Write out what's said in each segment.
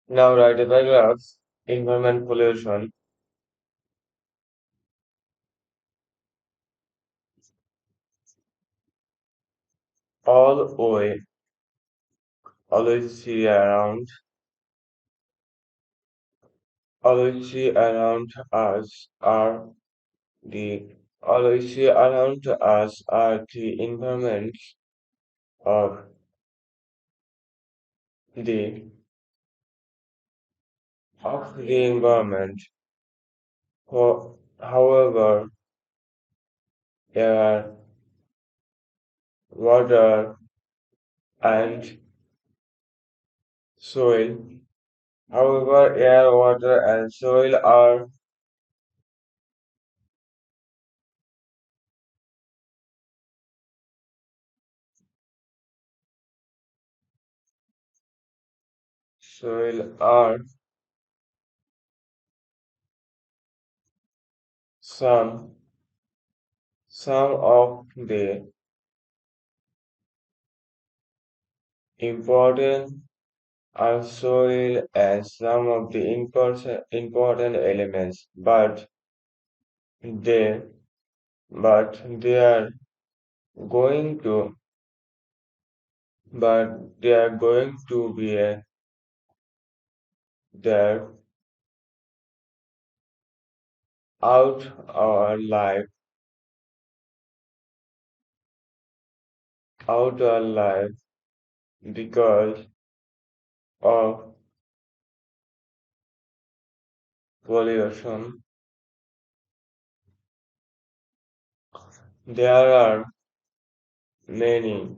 Now write a paragraph. Environment pollution. All we always see around, always see around us are the always see around us are the environments of the the environment. However, air, water, and soil. However, air, water, and soil are soil are some some of the important are soil and some of the important elements, they they are going to they are going to be there out our life out our life because of pollution. There are many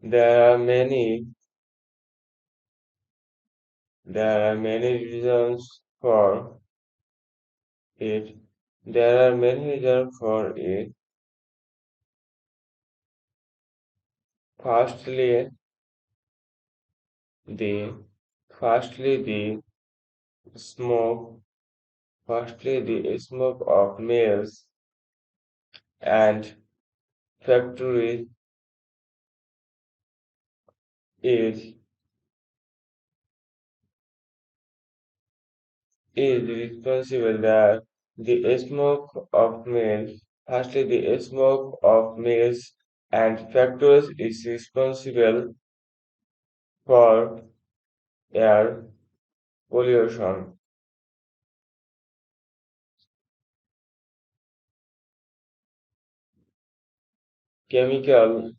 there are many there are many reasons for it. There are many reasons for it. Firstly, the firstly the smoke firstly the smoke of mills and factories is is responsible that the smoke of mills firstly the smoke of mills and factories is responsible for air pollution. Chemical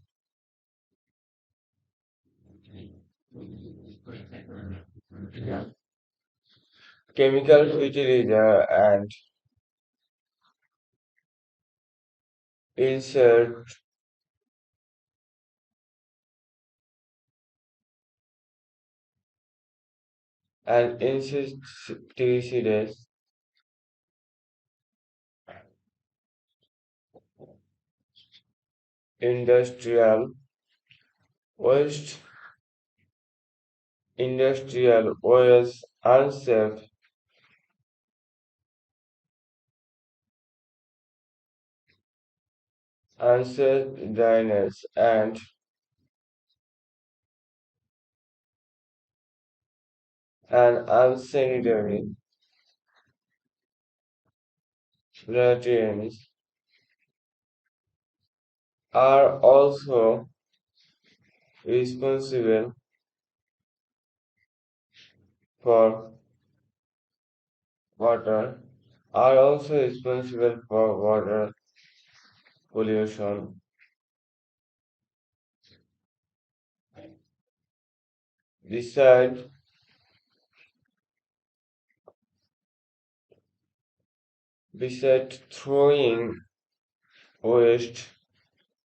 chemical fertilizer and insect and insecticides, industrial waste, industrial waste, unsafe drainage, and unsanitary latrines are also responsible for water are also responsible for water pollution. Besides, besides throwing waste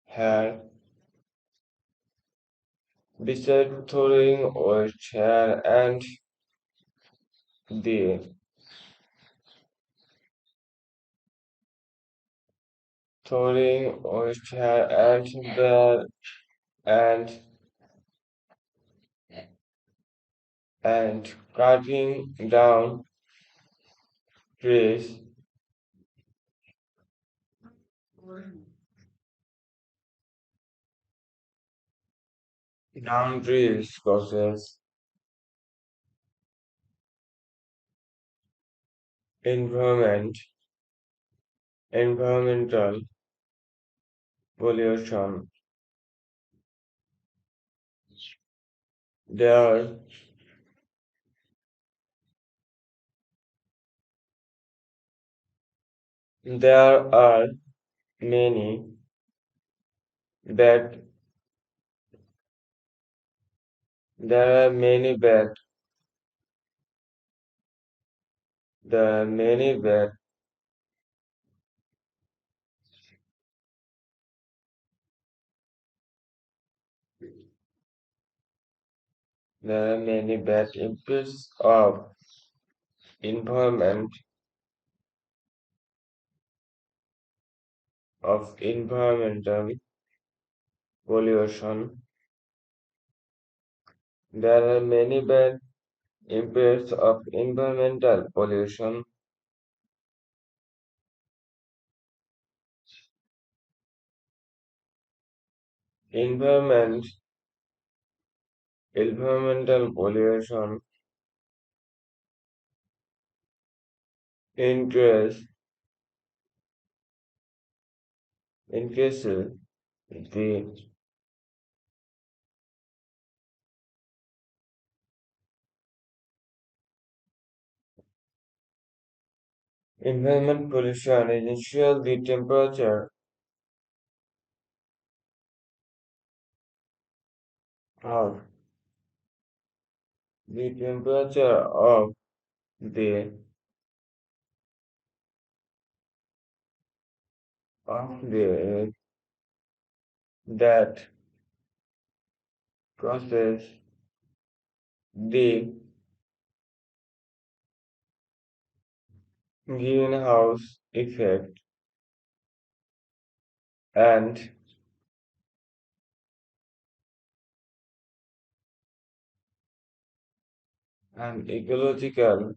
here, besides throwing waste here and the throwing waste here and there and and cutting down trees, causes environment, environmental pollution. There, there are many bad, there are many bad, the many bad, there are many bad impacts of environment, of environmental pollution. There are many bad impacts of environmental pollution. Environment, environmental pollution increase, increases the environment pollution ensures the temperature of of the earth that causes the greenhouse effect and an ecological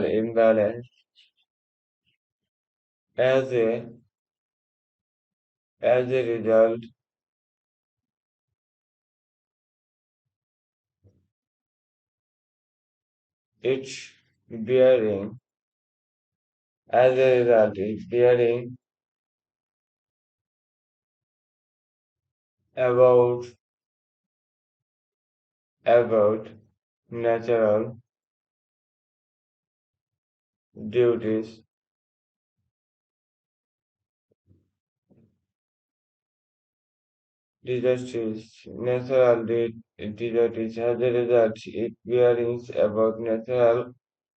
imbalance as a result. It's bearing it's bearing about about natural duties, disasters as a result. It bearings about natural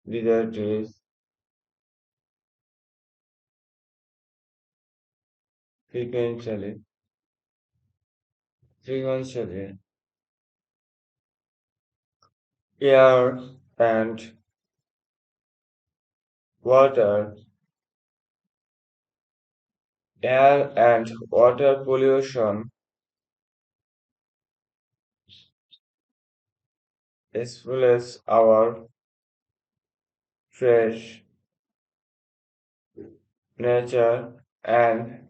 disasters frequently, frequently. Air and water, air and water pollution spoils our fresh nature and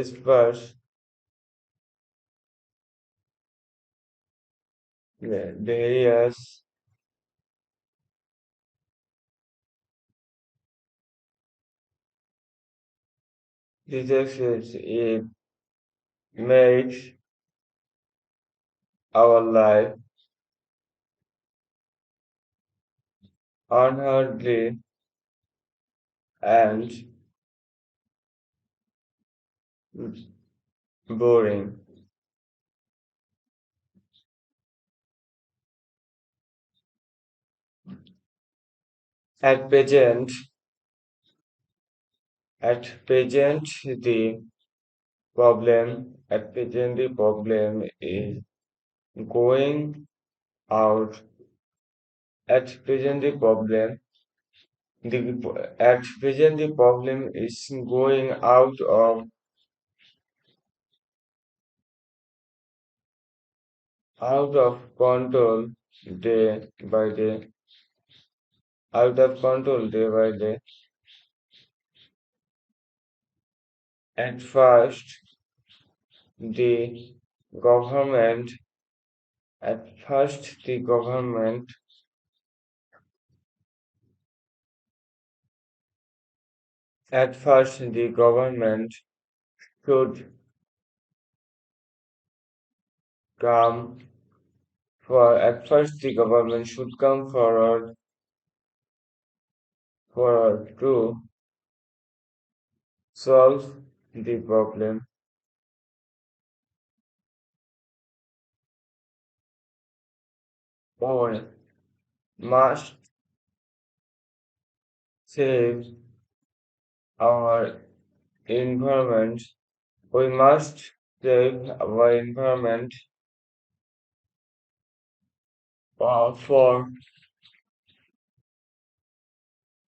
spreads the various diseases. It makes our life unhealthy and boring. At present, the the problem is going out. At present, the problem is going out of control day by day, out of control day by day. At first, the government at first the government at first the government should come at first the government should come forward to solve the problem or must save our environment. We must save our environment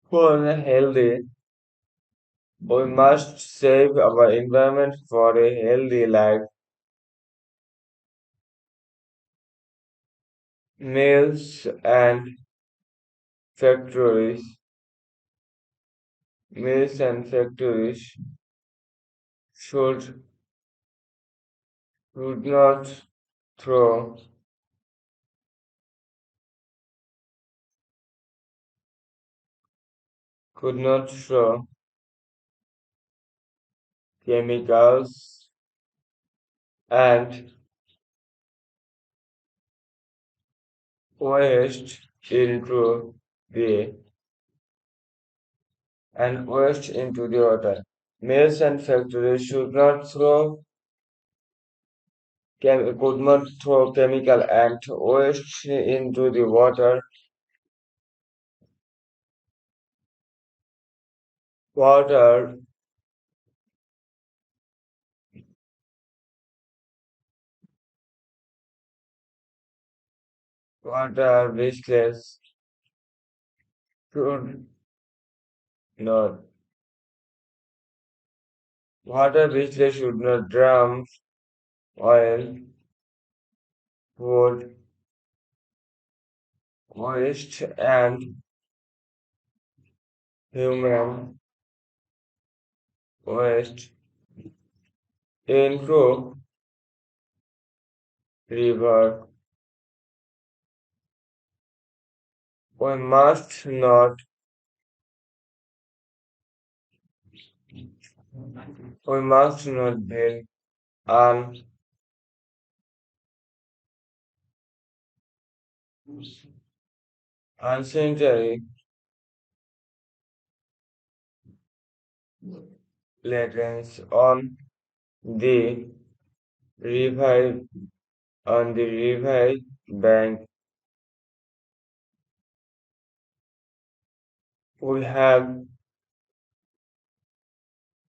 for a healthy. We must save our environment for a healthy life. Mills and factories, mills and factories should should not throw could not throw chemicals and waste into the waste into the water. Mills and factories could not throw chemical and waste into the water. Water, water wasteless should not. Water wasteless should not dump oil, wood, waste, and human waste into river. We must not we must not build un, unsanitary latrines the river on the river bank. We have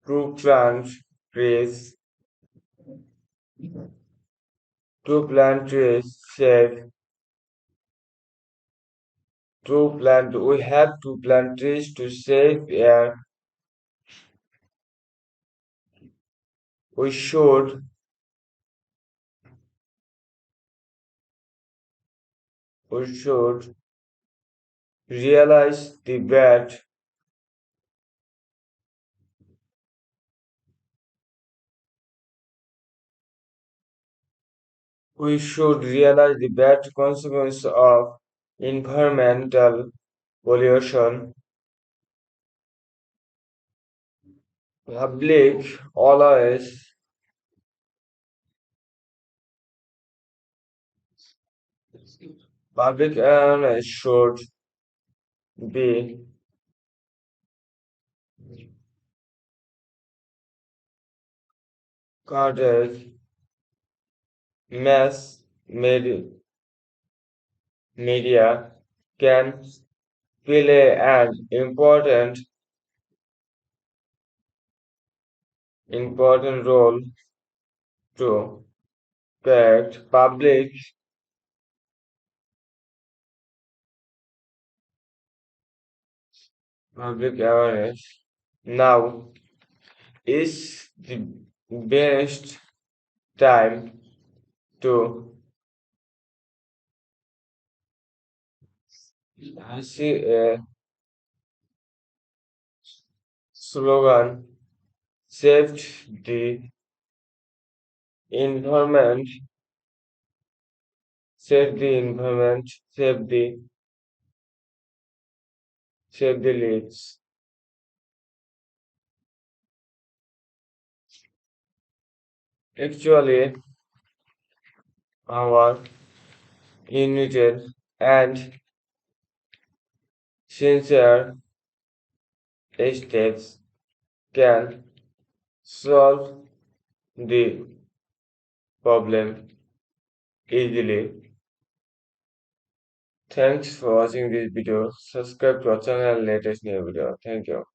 to plant trees save we have to plant trees to save air. We should we should realize the bad we should realize the bad consequences of environmental pollution. Public always public awareness should be guarded. Mass media can play an important role to correct public awareness. Now is the best time to see a slogan saved the Environment, save the environment, save the leaves. Actually, our immediate and sincere steps can solve the problem easily. Thanks for watching this video. Subscribe to our channel and latest new video. Thank you.